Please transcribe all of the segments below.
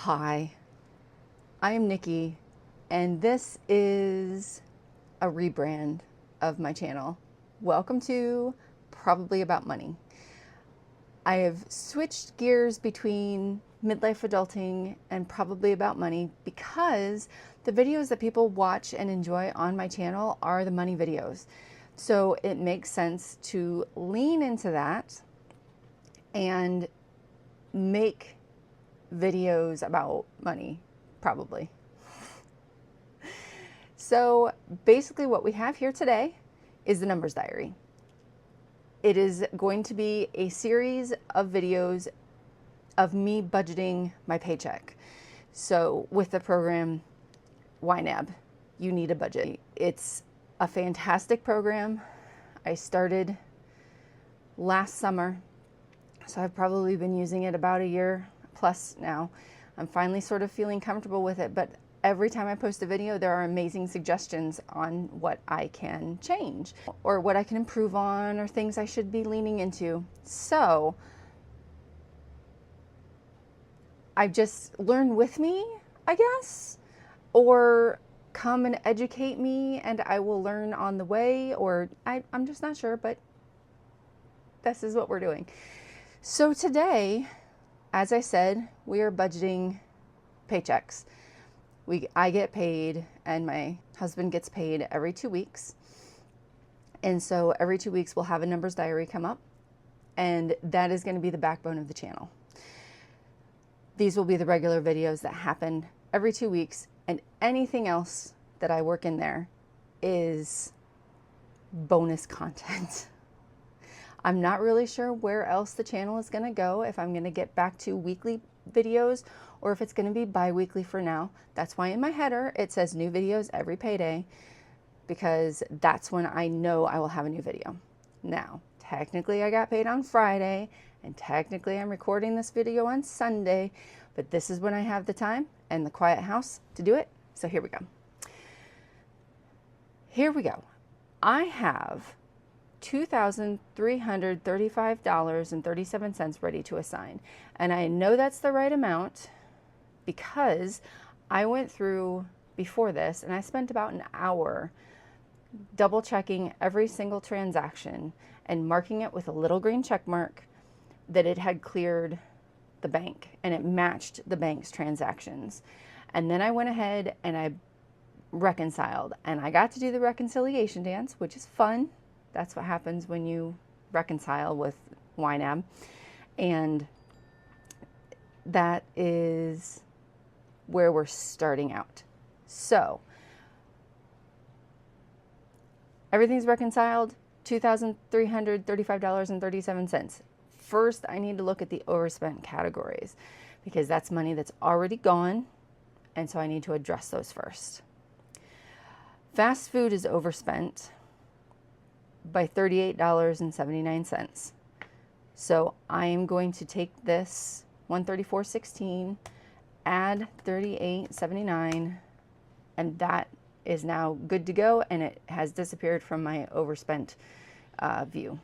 Hi, I am Nikki, and this is a rebrand of my channel. Welcome to Probably About Money. I have switched gears between midlife adulting and Probably About Money because the videos that people watch and enjoy on my channel are the money videos. So it makes sense to lean into that and make videos about money, probably. So basically what we have here today is the numbers diary. It is going to be a series of videos of me budgeting my paycheck. So with the program YNAB, you need a budget. It's a fantastic program. I started last summer, so I've probably been using it about a year plus now. I'm finally sort of feeling comfortable with it, but every time I post a video, there are amazing suggestions on what I can change or what I can improve on or things I should be leaning into. So I just learn with me, I guess, or come and educate me and I will learn on the way, or I'm just not sure, but this is what we're doing. So today, as I said, we are budgeting paychecks. I get paid and my husband gets paid every 2 weeks. And so every 2 weeks we'll have a numbers diary come up, and that is going to be the backbone of the channel. These will be the regular videos that happen every 2 weeks, and anything else that I work in there is bonus content. I'm not really sure where else the channel is going to go, if I'm going to get back to weekly videos or if it's going to be bi-weekly for now. That's why in my header it says new videos every payday, because that's when I know I will have a new video. Now, technically I got paid on Friday, and technically I'm recording this video on Sunday, but this is when I have the time and the quiet house to do it. So here we go. Here we go. I have $2,335.37 ready to assign. And I know that's the right amount because I went through before this and I spent about an hour double checking every single transaction and marking it with a little green check mark that it had cleared the bank and it matched the bank's transactions. And then I went ahead and I reconciled, and I got to do the reconciliation dance, which is fun. That's what happens when you reconcile with YNAB. And that is where we're starting out. So everything's reconciled, $2,335.37. First, I need to look at the overspent categories because that's money that's already gone. And so I need to address those first. Fast food is overspent by $38.79. So I am going to take this $134.16, add $38.79, and that is now good to go, and it has disappeared from my overspent view.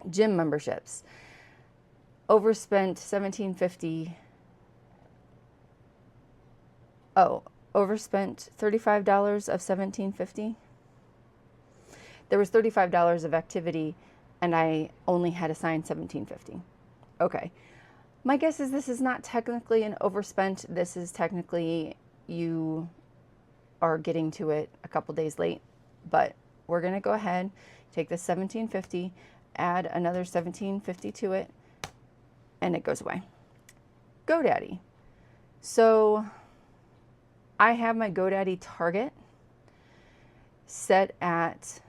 Gym memberships, overspent $17.50. Oh, overspent $35 of $17.50. There was $35 of activity and I only had assigned $17.50. Okay. My guess is this is not technically an overspent. This is technically you are getting to it a couple days late, but we're going to go ahead, take this $17.50, add another $17.50 to it, and it goes away. GoDaddy. So I have my GoDaddy target set at,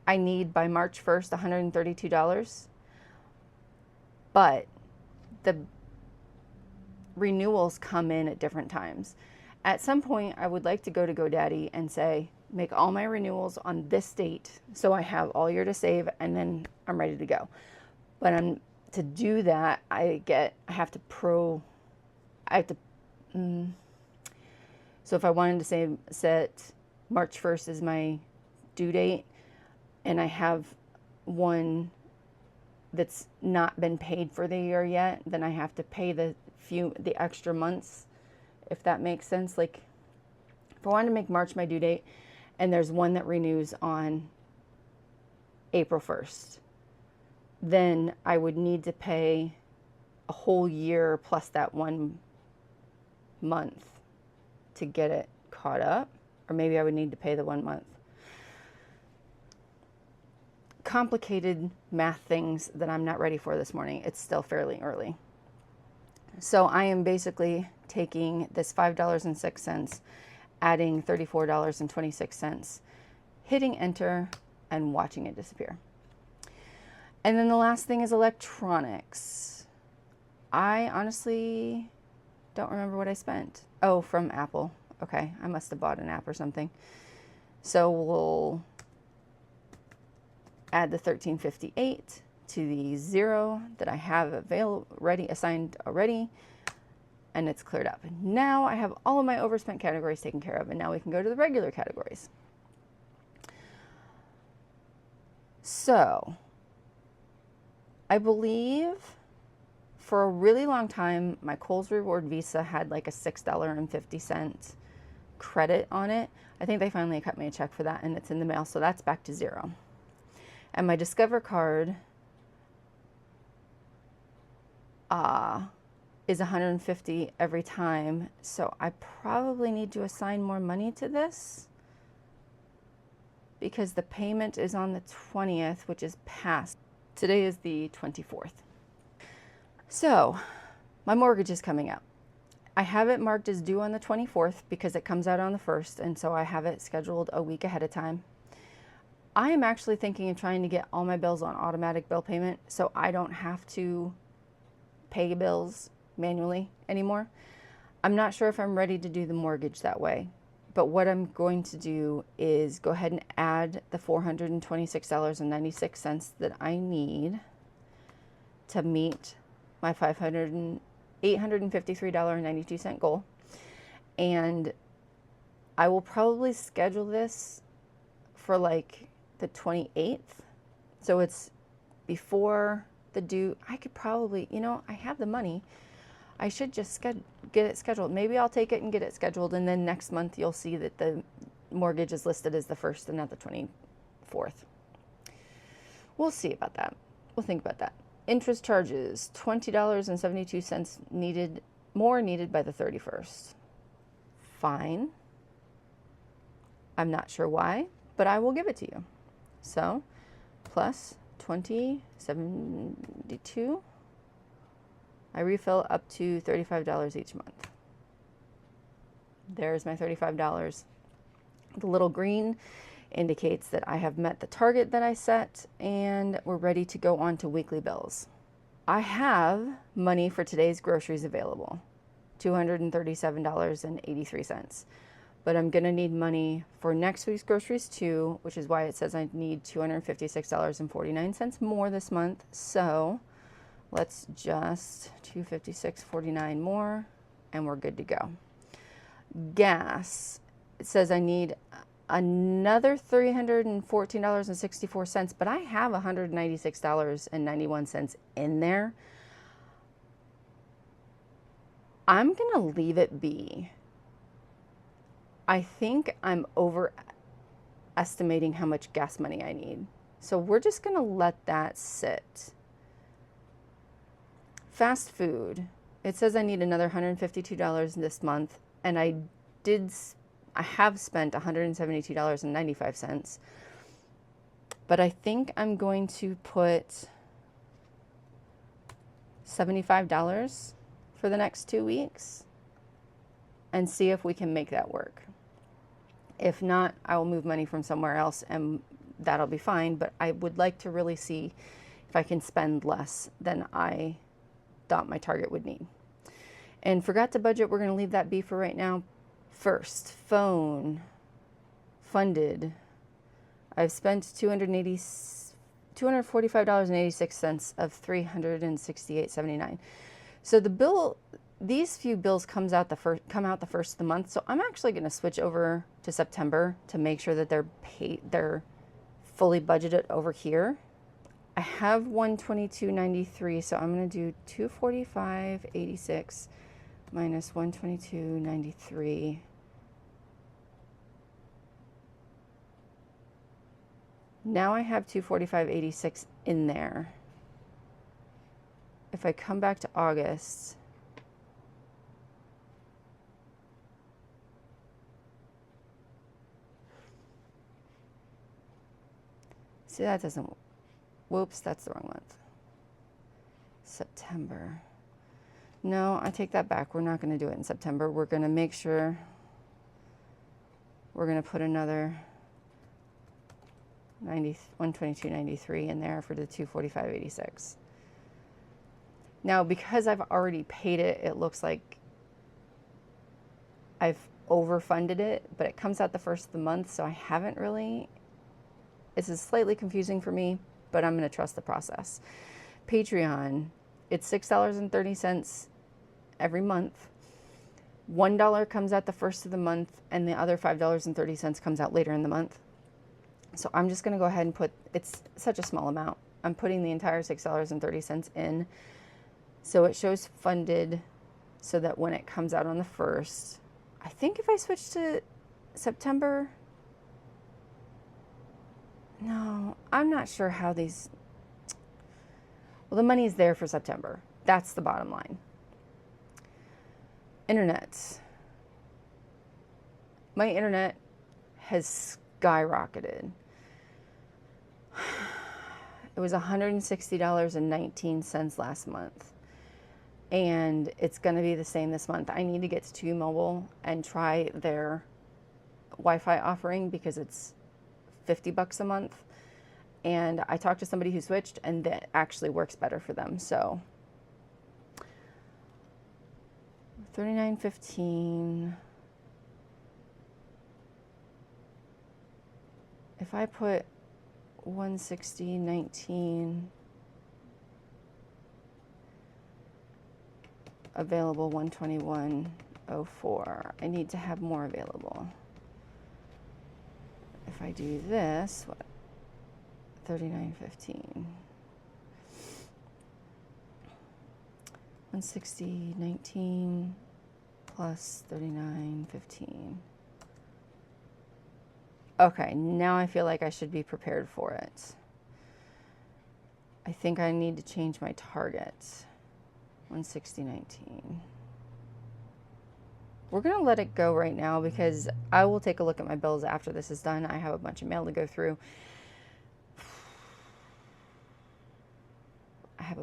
I need by March 1st, $132, but the renewals come in at different times. At some point, I would like to go to GoDaddy and say, make all my renewals on this date so I have all year to save and then I'm ready to go. But to do that, I have to so if I wanted to set March 1st as my due date, and I have one that's not been paid for the year yet, then I have to pay the the extra months, if that makes sense. Like if I wanted to make March my due date and there's one that renews on April 1st, then I would need to pay a whole year plus that 1 month to get it caught up. Or maybe I would need to pay the 1 month. Complicated math things that I'm not ready for this morning. It's still fairly early. So I am basically taking this $5.06, adding $34.26, hitting enter, and watching it disappear. And then the last thing is electronics. I honestly don't remember what I spent. Oh, from Apple. Okay, I must have bought an app or something. So we'll add the $13.58 to the 0 that I have assigned already, and it's cleared up. Now I have all of my overspent categories taken care of, and now we can go to the regular categories. So I believe for a really long time, my Kohl's Reward Visa had like a $6.50 credit on it. I think they finally cut me a check for that, and it's in the mail, so that's back to 0. And my Discover card is $150 every time, so I probably need to assign more money to this because the payment is on the 20th, which is past. Today is the 24th. So my mortgage is coming up. I have it marked as due on the 24th because it comes out on the 1st, and so I have it scheduled a week ahead of time. I am actually thinking of trying to get all my bills on automatic bill payment so I don't have to pay bills manually anymore. I'm not sure if I'm ready to do the mortgage that way, but what I'm going to do is go ahead and add the $426.96 that I need to meet my $853.92 goal. And I will probably schedule this for like the 28th. So it's before the due. I could probably, I have the money. I should just get it scheduled. Maybe I'll take it and get it scheduled, and then next month you'll see that the mortgage is listed as the 1st and not the 24th. We'll see about that. We'll think about that. Interest charges, $20.72 more needed by the 31st. Fine. I'm not sure why, but I will give it to you. So, plus $20.72. I refill up to $35 each month. There's my $35. The little green indicates that I have met the target that I set, and we're ready to go on to weekly bills. I have money for today's groceries available, $237.83. But I'm going to need money for next week's groceries too, which is why it says I need $256.49 more this month. So let's just $256.49 more, and we're good to go. Gas, it says I need another $314.64, but I have $196.91 in there. I'm going to leave it be. I think I'm overestimating how much gas money I need. So we're just going to let that sit. Fast food. It says I need another $152 this month, and I have spent $172.95. But I think I'm going to put $75 for the next 2 weeks and see if we can make that work. If not, I will move money from somewhere else, and that'll be fine. But I would like to really see if I can spend less than I thought my target would need. And forgot to budget. We're going to leave that be for right now. First, phone funded. I've spent $245.86 of $368.79. So the bill, these few bills come out the first of the month. So I'm actually going to switch over to September to make sure that they're fully budgeted over here. I have 122.93, so I'm going to do 245.86 minus 122.93. Now I have 245.86 in there. If I come back to August, see, that doesn't, whoops, that's the wrong month. September. No, I take that back. We're not going to do it in September. We're going to make sure we're going to put another 122.93 in there for the 245.86. Now, because I've already paid it, it looks like I've overfunded it, but it comes out the first of the month, so I haven't really. This is slightly confusing for me, but I'm going to trust the process. Patreon, it's $6.30 every month. $1 comes out the first of the month, and the other $5.30 comes out later in the month. So I'm just going to go ahead and put, it's such a small amount. I'm putting the entire $6.30 in. So it shows funded so that when it comes out on the 1st, I think if I switch to September, no, I'm not sure how these, well, the money is there for September. That's the bottom line. Internet. My internet has skyrocketed. It was $160.19 last month. And it's going to be the same this month. I need to get to T-Mobile and try their Wi-Fi offering because it's $50 a month. And I talked to somebody who switched, and that actually works better for them. So $39.15. If I put 160.19 available, 121.04. I need to have more available. If I do this, what? 39.15. 160.19 plus 39.15. Okay, now I feel like I should be prepared for it. I think I need to change my target. 160.19. We're going to let it go right now because I will take a look at my bills after this is done. I have a bunch of mail to go through. I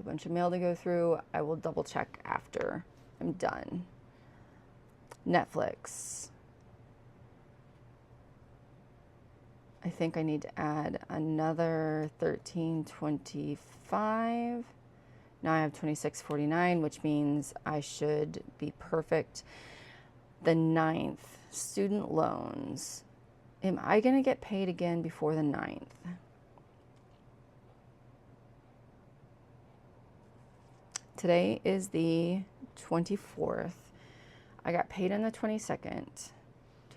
will double check after I'm done. Netflix. I think I need to add another $13.25. Now I have $26.49, which means I should be perfect. The 9th, student loans. Am I going to get paid again before the 9th? Today is the 24th. I got paid on the 22nd.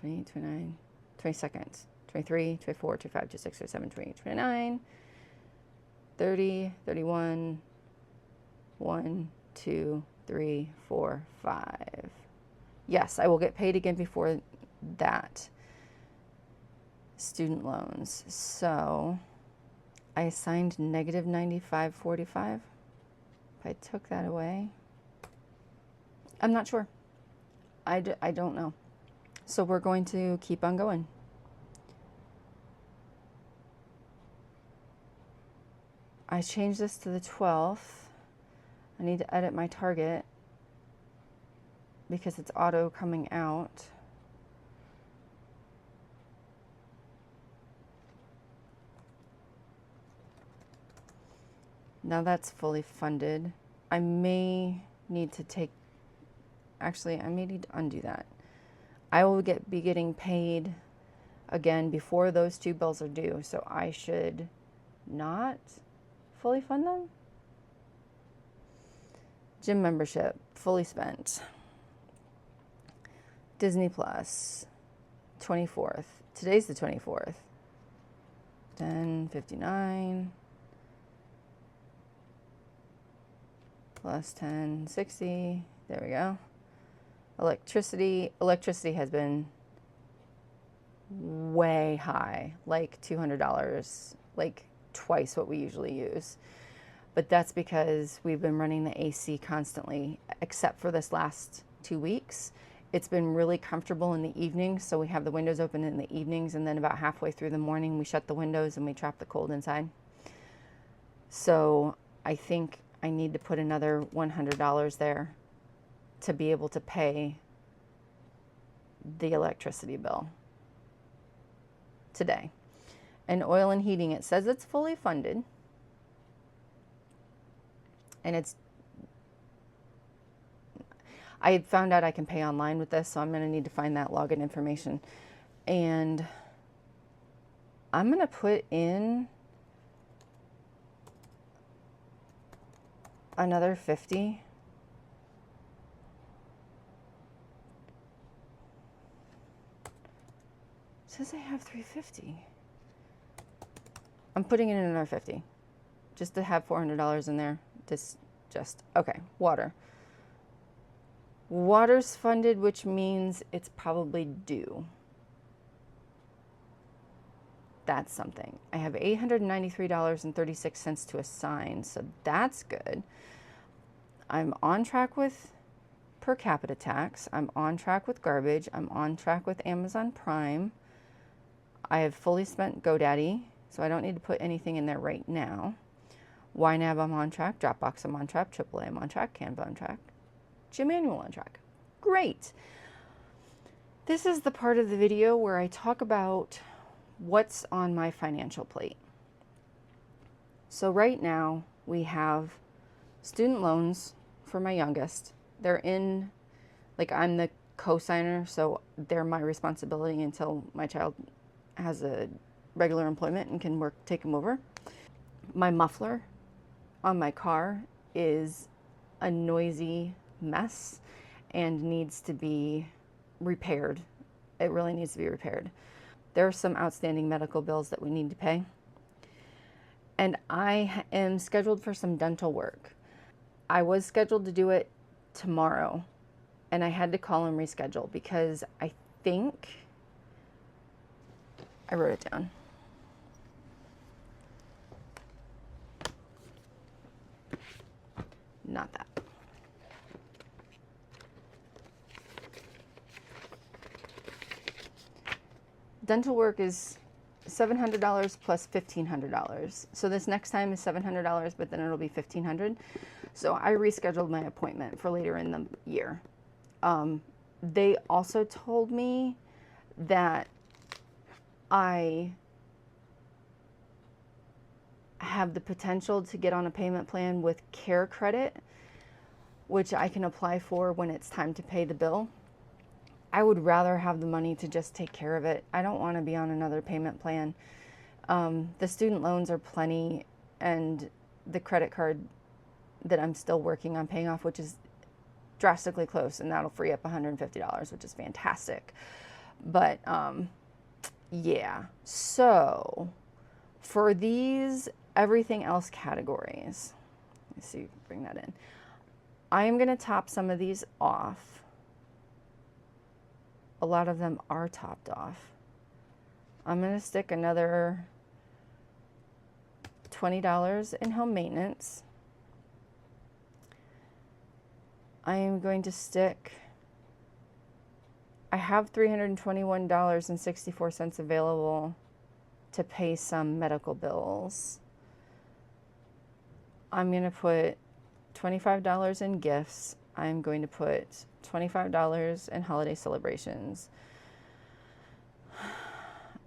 28, 29, 22nd. 23, 24, 25, 26, 27, 28, 29, 30, 31, 1, 2, 3, 4, 5. Yes, I will get paid again before that. Student loans. So I assigned negative 95.45. If I took that away, I'm not sure. I don't know. So we're going to keep on going. I changed this to the 12th. I need to edit my target because it's auto coming out. Now that's fully funded. I may need to take, actually, I may need to undo that. I will be getting paid again before those two bills are due, so I should not fully fund them. Gym membership, fully spent. Disney Plus, 24th. Today's the 24th. 10:59. plus 1060. There we go. Electricity has been way high, like $200, like twice what we usually use. But that's because we've been running the AC constantly, except for this last 2 weeks. It's been really comfortable in the evenings, so we have the windows open in the evenings, and then about halfway through the morning we shut the windows and we trap the cold inside. So I think I need to put another $100 there to be able to pay the electricity bill today. And oil and heating, it says it's fully funded. And I had found out I can pay online with this, so I'm going to need to find that login information. And I'm going to put in another 50. It says I have 350. I'm putting in another 50 just to have $400 in there. Okay, water. Water's funded, which means it's probably due. That's something. I have $893.36 to assign, so that's good. I'm on track with per capita tax. I'm on track with garbage. I'm on track with Amazon Prime. I have fully spent GoDaddy, so I don't need to put anything in there right now. YNAB, I'm on track. Dropbox, I'm on track. AAA, I'm on track. Canva, on track. Gmanual, on track. Great. This is the part of the video where I talk about what's on my financial plate. So right now we have student loans for my youngest. They're in, like, I'm the co-signer, so they're my responsibility until my child has a regular employment and can take them over. My muffler on my car is a noisy mess and needs to be repaired. It really needs to be repaired. There are some outstanding medical bills that we need to pay. And I am scheduled for some dental work. I was scheduled to do it tomorrow, and I had to call and reschedule because I think I wrote it down. Not that. Dental work is $700 plus $1,500. So this next time is $700, but then it'll be $1,500. So I rescheduled my appointment for later in the year. They also told me that I have the potential to get on a payment plan with care credit, which I can apply for when it's time to pay the bill. I would rather have the money to just take care of it. I don't want to be on another payment plan. The student loans are plenty, and the credit card that I'm still working on paying off, which is drastically close, and that'll free up $150, which is fantastic. But yeah, so for these everything else categories, let's see, bring that in. I am going to top some of these off. A lot of them are topped off. I'm going to stick another $20 in home maintenance. I am going to stick, I have $321.64 available to pay some medical bills. I'm going to put $25 in gifts. I'm going to put $25 in holiday celebrations.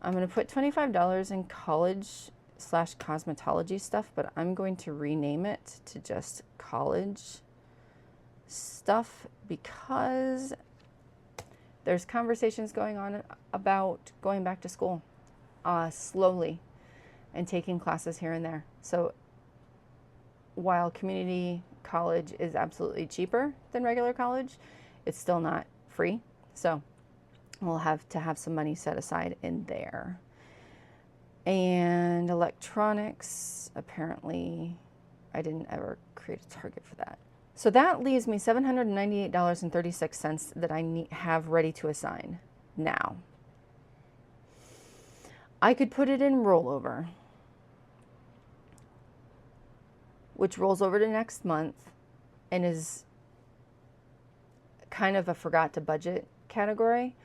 I'm going to put $25 in college/cosmetology stuff, but I'm going to rename it to just college stuff because there's conversations going on about going back to school slowly and taking classes here and there. So while community college is absolutely cheaper than regular college, it's still not free. So we'll have to have some money set aside in there. And electronics, apparently I didn't ever create a target for that. So that leaves me $798.36 that I have ready to assign now. I could put it in rollover, which rolls over to next month and is kind of a forgot to budget category.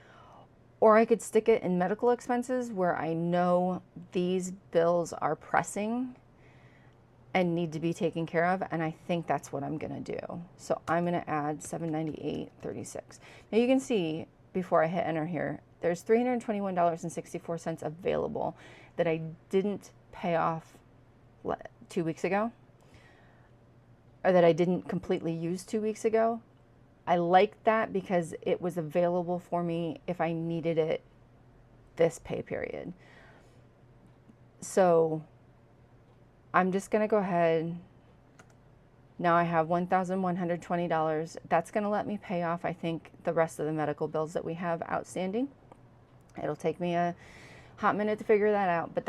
Or I could stick it in medical expenses where I know these bills are pressing and need to be taken care of, and I think that's what I'm gonna do. So I'm gonna add $798.36. Now you can see before I hit enter here, there's $321.64 available that I didn't pay off 2 weeks ago, or that I didn't completely use 2 weeks ago. I like that because it was available for me if I needed it this pay period. So I'm just going to go ahead. Now I have $1,120. That's going to let me pay off, I think, the rest of the medical bills that we have outstanding. It'll take me a hot minute to figure that out, but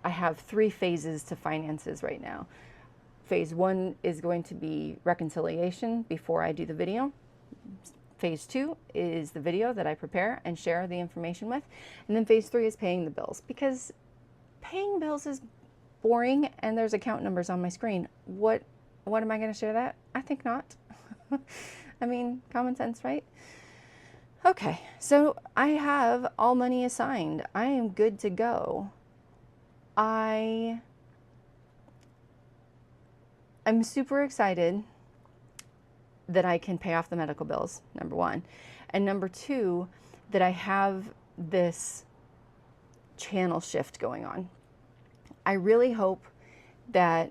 I have 3 phases to finances right now. Phase 1 is going to be reconciliation before I do the video. Phase 2 is the video that I prepare and share the information with. And then phase 3 is paying the bills, because paying bills is boring and there's account numbers on my screen. What am I going to share that? I think not. I mean, common sense, right? Okay, so I have all money assigned. I am good to go. I'm super excited that I can pay off the medical bills, number 1. And number 2, that I have this channel shift going on. I really hope that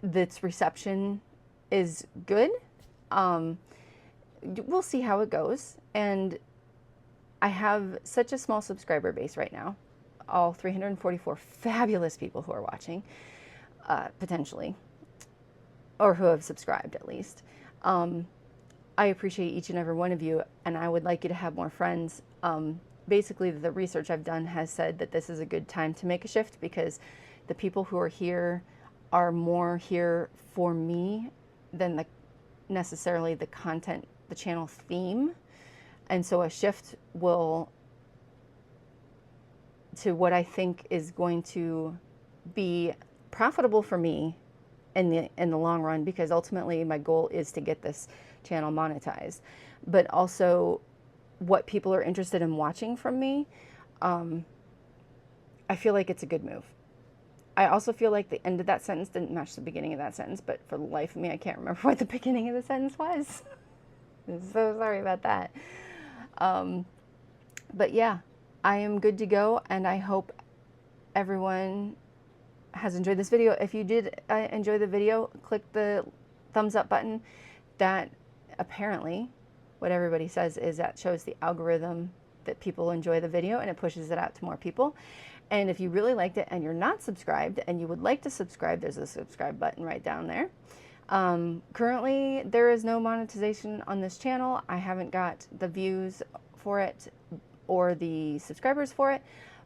this reception is good. We'll see how it goes. And I have such a small subscriber base right now, all 344 fabulous people who are watching. Potentially, or who have subscribed at least. I appreciate each and every one of you, and I would like you to have more friends. Basically, the research I've done has said that this is a good time to make a shift, because the people who are here are more here for me than necessarily the content, the channel theme. And so a shift will to what I think is going to be profitable for me in the long run, because ultimately my goal is to get this channel monetized, but also what people are interested in watching from me. I feel like it's a good move. I also feel like the end of that sentence didn't match the beginning of that sentence, but for the life of me, I can't remember what the beginning of the sentence was. I'm so sorry about that. But yeah, I am good to go, and I hope everyone has enjoyed this video. If you did enjoy the video, click the thumbs up button. That apparently, what everybody says is that shows the algorithm that people enjoy the video, and it pushes it out to more people. And if you really liked it and you're not subscribed and you would like to subscribe, there's a subscribe button right down there. Currently, there is no monetization on this channel. I haven't got the views for it or the subscribers for it,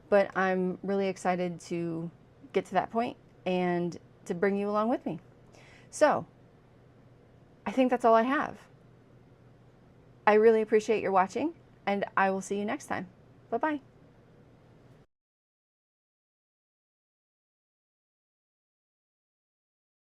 but I'm really excited to get to that point and to bring you along with me. So I think that's all I have. I really appreciate your watching, and I will see you next time. Bye-bye.